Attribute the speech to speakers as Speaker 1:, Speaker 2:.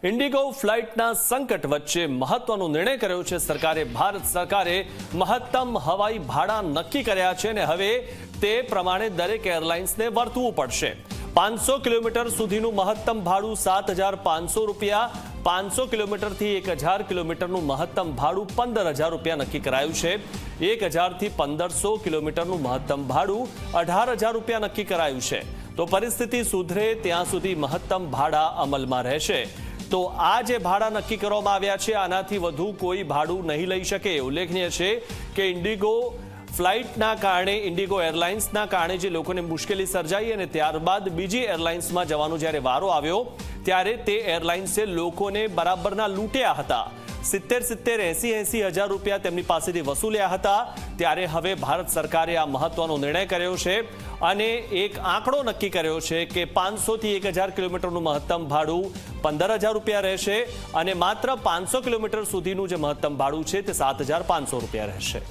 Speaker 1: Indigo ફ્લાઇટના સંકટ વચ્ચે મહત્વનો નિર્ણય કર્યો છે સરકારે. ભારત સરકારે મહત્તમ હવાઈ ભાડા નક્કી કર્યા છે અને હવે તે પ્રમાણે દરેક એરલાઇન્સને વર્તવું પડશે. 500 કિલોમીટર સુધીનું મહત્તમ ભાડું ₹7,500, 500 કિલોમીટરથી 1,000 કિલોમીટરનું મહત્તમ ભાડું ₹15,000 નક્કી કરાયું છે. 1,000 થી 1,500 કિલોમીટરનું મહત્તમ ભાડું ₹18,000 નક્કી કરાયું છે. તો પરિસ્થિતિ સુધરે ત્યાં સુધી મહત્તમ ભાડા અમલમાં રહેશે. તો આ જે ભાડા નક્કી કરવામાં આવ્યા છે આનાથી વધુ કોઈ ભાડું નહીં લઈ શકે. ઉલ્લેખનીય છે કે ઇન્ડિગો ફ્લાઇટના કારણે, ઇન્ડિગો એરલાઇન્સના કારણે જે લોકોને મુશ્કેલી સર્જાઈ અને ત્યારબાદ બીજી એરલાઇન્સમાં જવાનો જ્યારે વારો આવ્યો ત્યારે તે એરલાઇન્સે લોકોને બરાબરના લૂંટ્યા હતા. 70-80 હજાર રૂપિયા તેમની પાસેથી વસૂલ્યા હતા. ત્યારે હવે ભારત સરકારે આ મહત્વનો નિર્ણય કર્યો છે અને એક આંકડો નક્કી કર્યો છે કે 500 થી 1,000 કિલોમીટરનું મહત્તમ ભાડું ₹15,000 રહેશે અને માત્ર 500 કિલોમીટર સુધીનું જે મહત્તમ ભાડું છે તે ₹7,500 રહેશે.